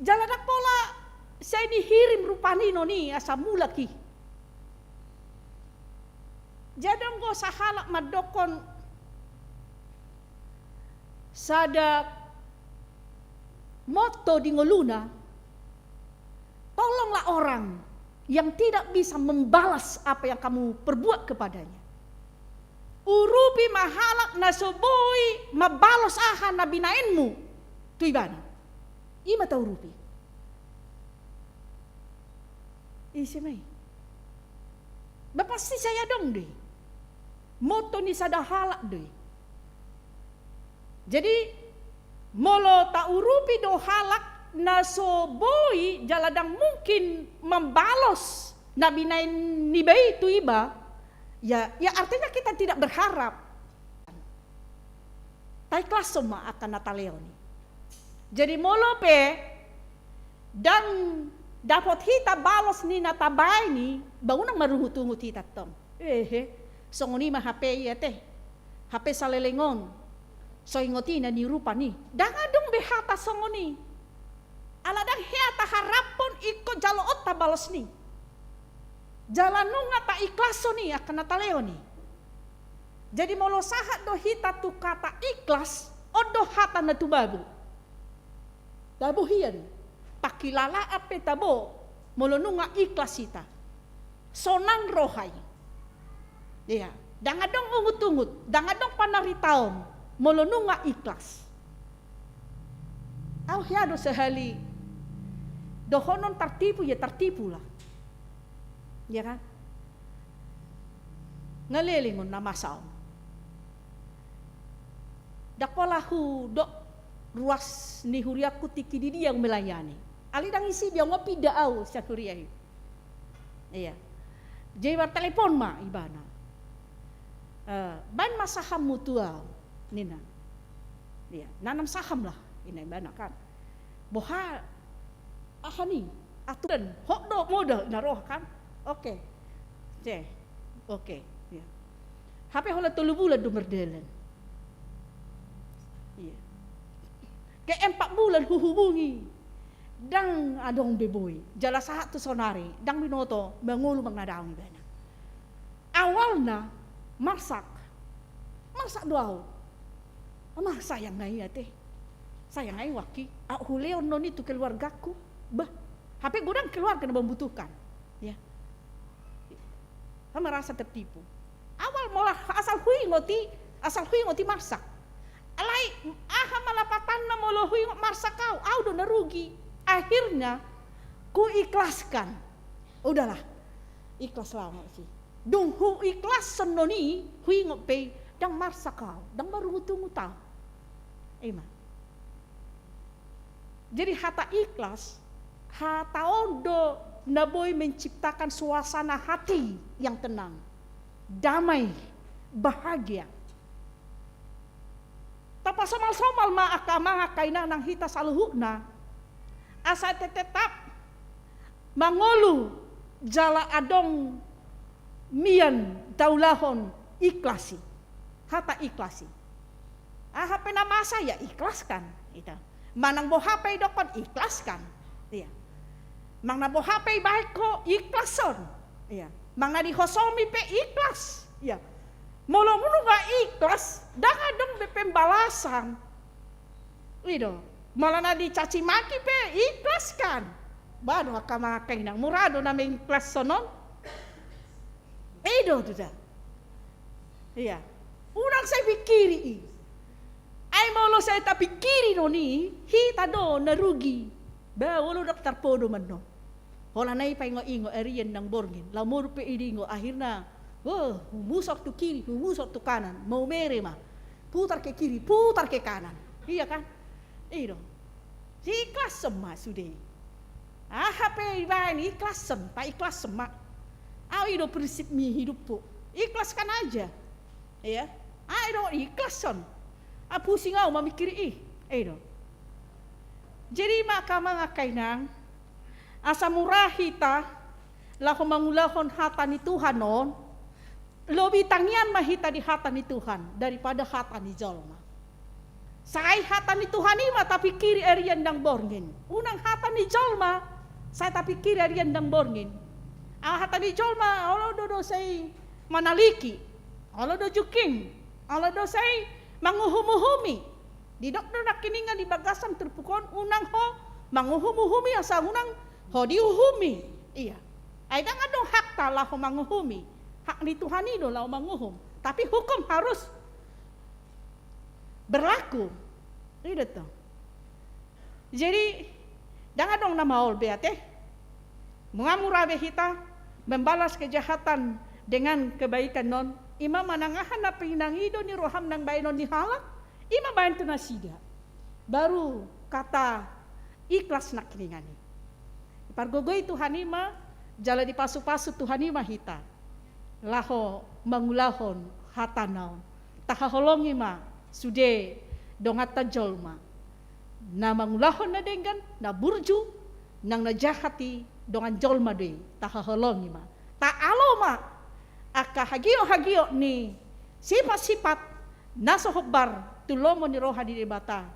jalanak pola saya dihirim rupani noni asa mulaki. Jadong go sahalak madokon sada moto di ngoluna. Tolonglah orang yang tidak bisa membalas apa yang kamu perbuat kepadanya. Urupi mahalak nasoboi mabalos aha nabinainmu. Tu ibana. Ima tau urupi. Isimay. Bapasti saya dong deh. Moto ni sada halak deh. Jadi molo ta urupi do halak na so boy jaladang mungkin membalos nabi nain nibai itu iba. Ya artinya kita tidak berharap. Tai kelas semua akan nataleoni. Jadi molo pe dan dapat hita balos ni natabay ni bangunang marungut-ungut hita tom. Songoni mah HP ya teh. HP salelengon. So ingoti na ni rupa ni. Dangadong behata songoni. Aladang heta harapon ikut jaloot ta balos ni. Jalanunga ta ikhlaso ni akan nataleo ni. Jadi molo sahat do hita tu kata ikhlas odo hata na tu babu. Babu hiyan. Pakilala ape tabo molonunga ikhlas ita sonang rohai ya dangadong ungut-ungut dangadong panaritaon molonunga ikhlas au hiado sehali dohonon tertipu ya tertipu lah ya kan ngalelingon na masaon dakolahu dok ruas ni huriaku tiki di dia yang melayani. Ali dang isi biang ngopi daau sa huriah. Iya. Jadi telepon ma ibana. Ban masaham mutual nina. Iya, nanam saham lah ini ibana kan. Boha ahani aturan hokdo modal naroh kan. Oke. Oke. Ya. HP hola 3 bulan do merdelen. Iya. Ke 4 bulan hubungi. Dang adong beboy. Jala sahat tu sonari. Dang binoto mangulu mangnadaong ibana. Awalna masak doau. Amah sayang ngai ya teh. Sayang ngai waki. Huleon noni tu keluargaku. Bah. HP gudang keluarga na membutuhkan. Ya. Sama merasa tertipu. Awal malah asal hui ngoti masak. Alai aha malapatan na molo hui masak kau. Au do narugi. Akhirnya ku ikhlaskan. Udahlah. Ikhlas lama sih. Dung hu ikhlas senoni hui ngope dang masak kau. Dang baru ngutu-ngutau. Ema. Jadi hata ikhlas, hata ondo naboy menciptakan suasana hati yang tenang, damai, bahagia. Tapa somal-somal ma akaina nang hita saluhukna. Asa tetap mangolu jala adong mian daulahon ikhlasi. Hata ikhlasi. HP na masa ya ikhlaskan. Ita. Manang bo HP dokon ikhlaskan. Iya. Mang na bo HP baik ko ikhlason. Iya. Mang na dihosomi pe ikhlas. Iya. Mulu-mulu ga ikhlas, danga dong be pembalasan. Ido. Malah na dicaci maki pe ikhlaskan. Baru akamakai nang murado na may ikhlas sonon. Ido tuda. Iya. Unang saya pikiri. Ay molo saya ta pikiri no ni, hita do narugi. Ba ulo daftar podo man no. Hola na ipaingo-ingo ariyan ng borgin. Lamur pe idingo akhirna. Oh, humusok to kiri, humusok to kanan. Mau mere ma. Putar ke kiri, putar ke kanan. Iya kan? Ido. Ikhlas semua sudah. HP ibain ikhlas sem, tak ikhlas semak. Ido prinsip mi hidup po. Ikhlaskan aja. Ya. Ido ikhlason. Pusing aku memikiri ido. Jadi maka mga kainang asa murah hita lahu mangulahon hata ni Tuhan non lobi tangian mahita di hata ni Tuhan daripada hata ni jolma. Sai hata ni Tuhan ima tapi kiri arian dang borngin. Unang hata ni jolma saya tapi kiri arian dang borngin. Hata ni jolma olo do say manaliki. Olo do juking. Olo do say manguhumuhumi. Di dokter nak kiningan di bagasan terpukon unang ho manguhumuhumi asa unang ho diuhumi. Iya. Ay dang adong hak ta lah ho manguhumi. Hak ni Tuhan itu lah manguhum. Tapi hukum harus berlaku. Itu tuh. Jadi jangan dong nama ol beate. Mengamurabe hita membalas kejahatan dengan kebaikan non. Ima manangahan na pinang ido ni roham nang bainon ni halak. Ima bayan tu nasida. Baru kata ikhlas nak kiningani. Pargogoy Tuhan ima jala di pasu-pasu Tuhan ima hita. Laho mangulahon hatanaw. Tahaholong ima sude dongata jolma. Na mangulahon na dengan na burju nang najahati dongan jolma de tahaholong ima. Ta'aloma aka hagio ni sifat-sifat nasohbar tulomo ni roha di debata.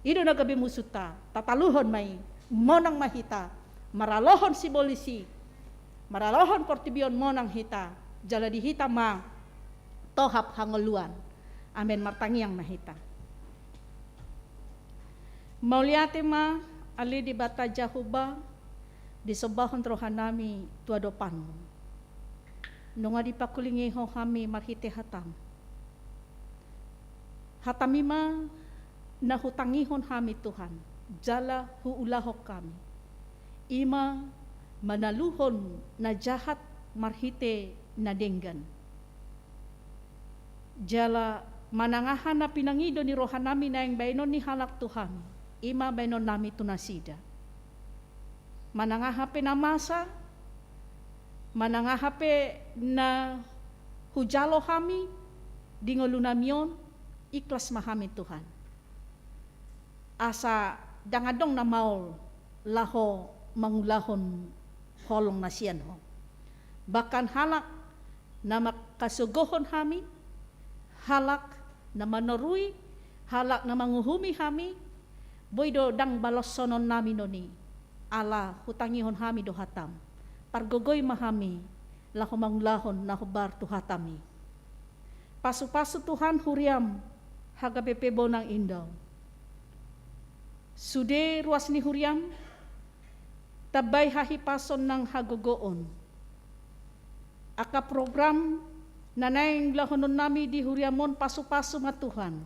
Ido na gabi musuta tataluhon may monang mahita maralohon sibolisi maralohon portibion monang hita jala di hita ma tohap hangoluan. Amen martangiang mahita. Mauliate ma ali di bata jahuba di sobahon rohanami tuadopanmu. Nunga di pakulingiho kami marhite hatam. Hatamima na hutangihon kami Tuhan. Jala huulahok kami. Ima manaluhon na jahat marhite na denggan. Jala manangahan na pinangido ni rohanami na yung bainon ni halak Tuhan. Ima bainon nami tunasida. Manangahape na masa manangahape na hujalo kami dingolunamion ikhlas mahami Tuhan. Asa dangadong na maul laho mangulahon holong na siyan ho. Bahkan halak na makasugohon kami, halak na manurui, halak na manguhumi kami, boydo dang balosonon namin noni, ala hutangihon kami do hatam. Pargogoy mahami, laho manglahon na hubar tuhatami. Pasu-pasu Tuhan huriam, hagapepebo ng indaw. Sude ruas ni huriam, tabay hahipason ng hagogoon. Aka program na naing lahonon nami di huriamon pasu-pasu nga Tuhan.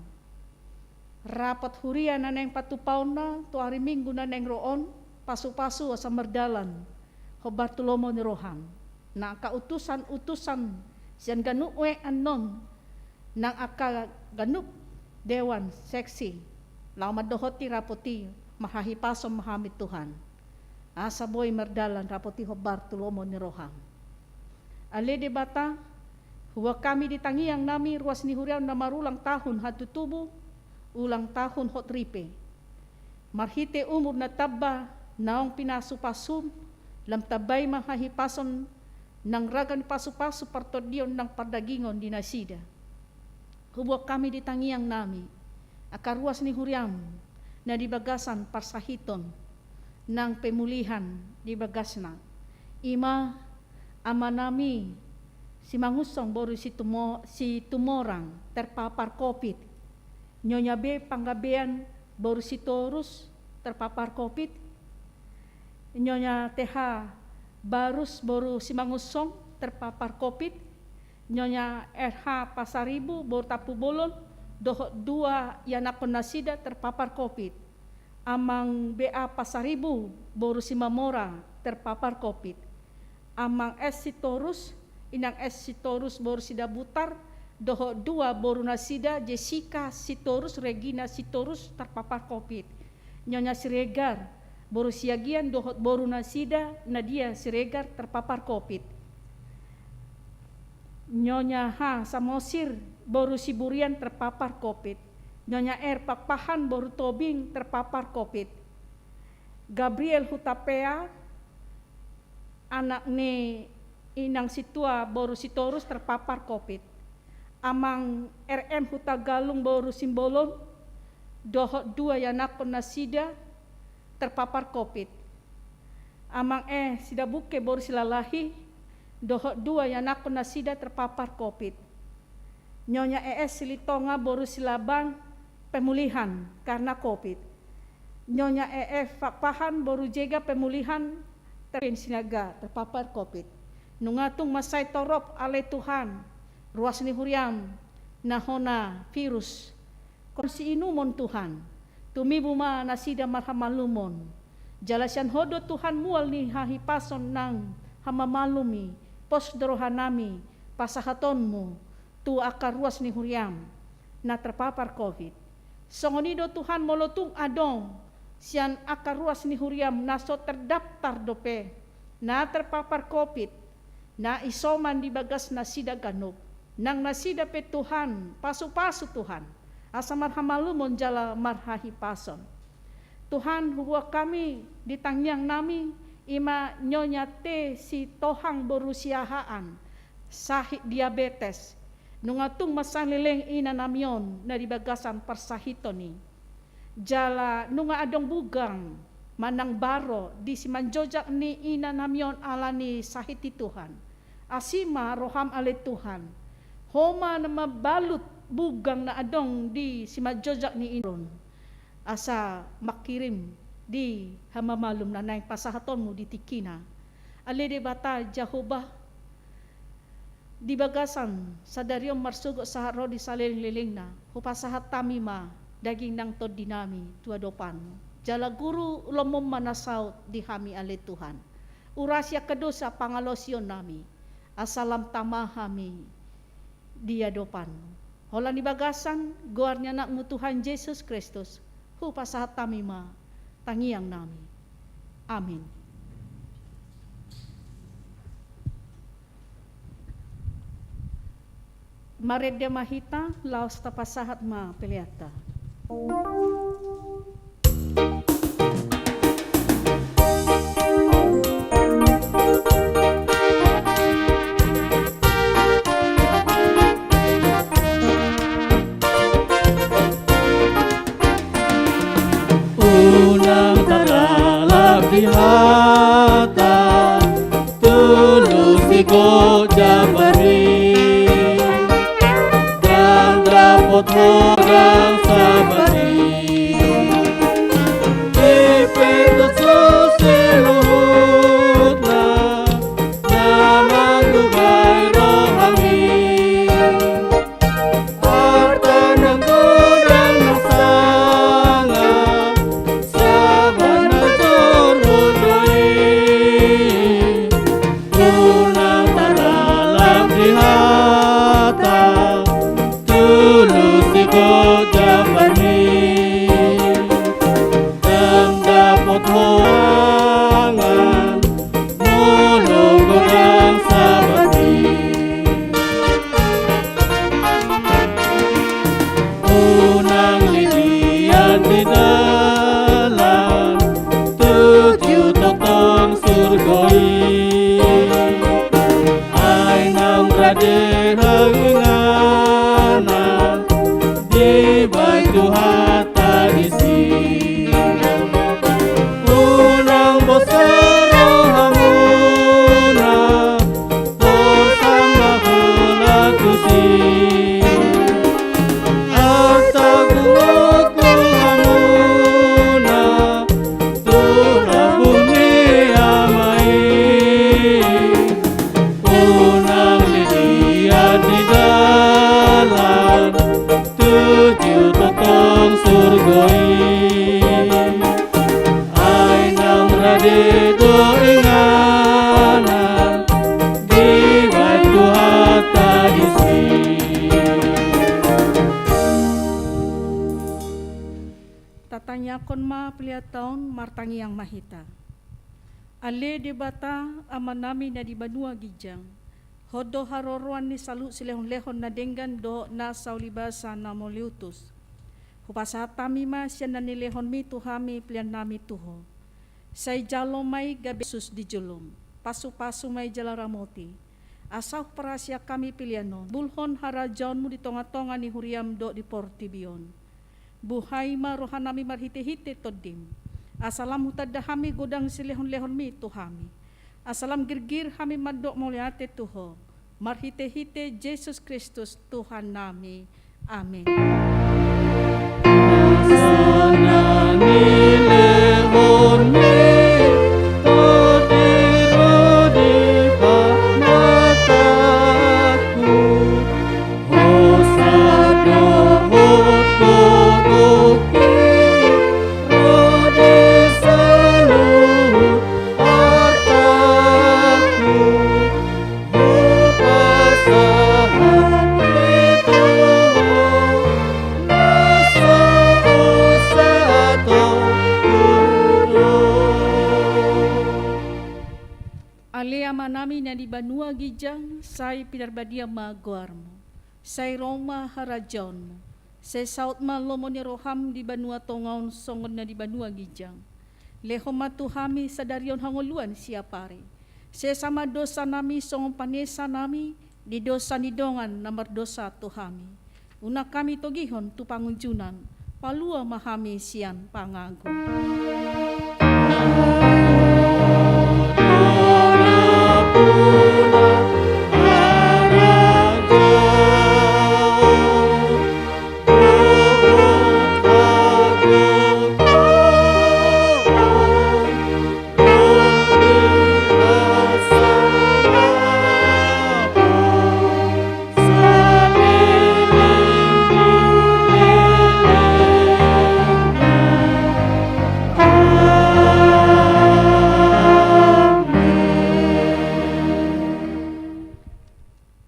Rapat hurian na naing patupaw na, tuari minggu na naing roon, pasu-pasu asa merdalan. Hobar tulomo ni roham na kautusan-utusan siyan ganuwe anon nang aka ganup dewan seksi law madohoti rapoti mahahipasom mahamit Tuhan asa boy merdalan rapoti hobar tulomo ni roham ale de bata huwa kami ditangiang nami ruas ni huriaw na marulang tahun hatutubo ulang tahun hotripe marhite umur na tabba naong pinasupasum lam tabay mahahipason ng ragan pasu-pasu partodion ng pardagingon di nasida. Huwag kami ditangiang nami, akaruas ni huriam na di bagasan parsahiton ng pemulihan di bagasna. Ima ama nami si mangusong boru si tumorang terpapar COVID. Nyonya be panggabean boru si torus terpapar COVID. Nyonya TH barus boru si mangusong terpapar COVID. Nyonya RH Pasaribu boru tapu bolon dua yanakon nasida terpapar COVID. Amang BA Pasaribu boru si Mamora terpapar COVID. Amang S Sitorus inang S Sitorus boru sida butar dua boru nasida Jessica Sitorus Regina Sitorus terpapar COVID. Nyonya Siregar boru siagian boru nasida Nadia Siregar terpapar COVID. Nyonya H Samosir boru Siburian terpapar COVID. Nyonya R Pakpahan boru Tobing terpapar COVID. Gabriel Hutapea anak ni inang situa boru Sitorus terpapar COVID. Amang RM Hutagalung boru Simbolon dua yanakon nasida terpapar COVID. Amang Sidabuke boru Silalahi dua yanakon nasida terpapar COVID. Nyonya ES Silitonga boru Silabang pemulihan karena COVID. Nyonya EF Pakpahan boru Jega pemulihan sinaga terpapar COVID. Nungatung masay torop ale Tuhan ruas ni huriam nahona virus konsi inumon Tuhan tumibuma nasida marhamalumon jalasyan hodo Tuhan mual ni hahipason nang hamamalumi pos dorohanami pasahatonmu tu akar ruas ni huriam na terpapar COVID. Songonido Tuhan molotung adong sian akar ruas ni huriam naso terdaftar dope na terpapar COVID na isoman di bagas nasida ganop nang nasida pe Tuhan pasu-pasu Tuhan asa marhamalumon jala marhahi pason. Tuhan huwa kami ditangyang nami ima nyonya te si tohang borusiahaan sahit diabetes nungatung masanlileng ina namyon na di bagasan parsahitoni jala nunga adong bugang manang baro di simanjojak ni ina namyon alani sahiti Tuhan asima roham ale Tuhan homa na mabalut bugang na adong di simanjojak ni inon asa makirim di hamamalum na naing pasahatonmu di tikina ali de bata Jehovah di bagasan sa daryong marsugo sa haro di saliling-liling na hupasahat tamima daging nang tod dinami tuadopan jala guru lomom manasaut di hami ale Tuhan urasya kedo sa pangalosyon nami asalam tamahami di adopan hola ni bagasan guarnya nakmu Tuhan Yesus Kristus hupasahat tamima tangiang nami amin. Maredya mahita laos tapasahat ma peliata. Unang tagalab di hata tulus iko jabari Hodang sabari Ipetut susiluhut na Namanggugai rohami Harta ng gudang nasanga Saban na turudoy Unang taralang dihata tulus iko jabari Ang dapot hoangan mulugod ang sabari Unang lilian di dalan Tutyo totong surgoy Ay nang raderang ingana Di bay Tuhan isi unang bosero hamuna bersama hula kusi Artaguku hamuna Tuhan bumi amai unang lihat di dalam tujuh totong surgoi ai nang rade do inganan di waktu hata isi Tatanya kon ma peliataon martangi yang mahita. Ale de bata amanami na di banua gijang. Hodo haroroan ni salu silehon-lehon na denggan do na saulibasa na moliutus. Hupasatami ma siya na nilehon mi tuhami pilihan nami tuho. Say jalo may gabi sus di julum. Pasu-pasu may jalaramoti. Asaw parasya kami pilihanon. Bulhon harajon mo di tonga-tonga ni huriam do di portibion. Buhay ma rohanami marhite-hite todim. Asalam hutadahami godang silehon-lehon mi tuhami. Asalam girgir hami madok muliate tuho. Marhite-hite Jesus Kristus Tuhan nami. Amin. Sana nilehon mi todiro di mataku Hosado hotbogoki rode seluruh hartaku Hupasahan itu nasa usato guru Ale amanami na di banua gijang say pinarbadia maguarmo. Say Roma harajon mo. Say saut ma lomo ni roham di banua tongaon songon na di banua gijang. Leho matuhami sa daryon hanguluan siya pare. Say sama dosa nami songon panesa nami di dosa ni dongan na mardosa tuhami. Una kami togihon tu pangunjunan. Palua mahami siyan pangago.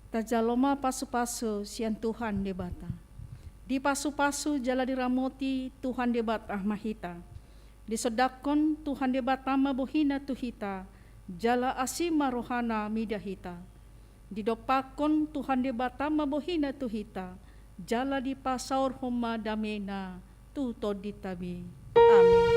Tajaloma pasu-pasu sian Tuhan debata. Di pasu-pasu jala diramoti Tuhan debata mahita. Di sodakon Tuhan debata mabuhina tuhita. Jala asima rohana midahita. Di dopakon Tuhan debata mabuhina tuhita. Jala di pasaur homa damena tu toditabi. Amin.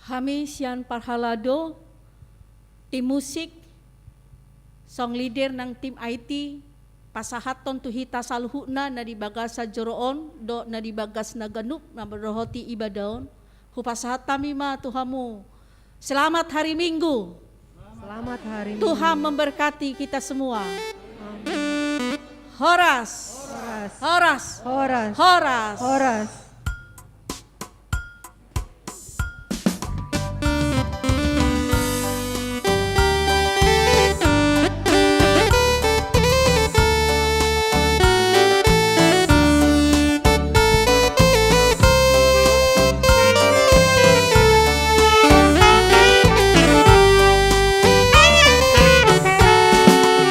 Kami sian parhalado, tim musik, song leader ng tim IT, pasahaton tuhita saluhuna na dibagas sa joroon, do na dibagas na ganup na berrohoti ibadaon, hupasahat kami ma Tuhamu. Selamat hari Minggu. Selamat hari Minggu. Tuhan memberkati kita semua. Horas. Horas. Horas. Horas. Horas. Horas.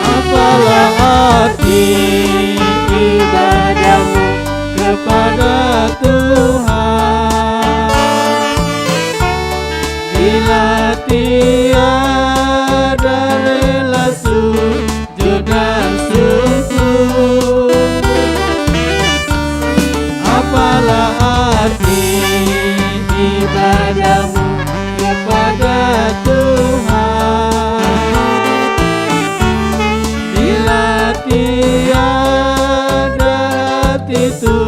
Apalah arti ibadahmu kepada Tuhan. itu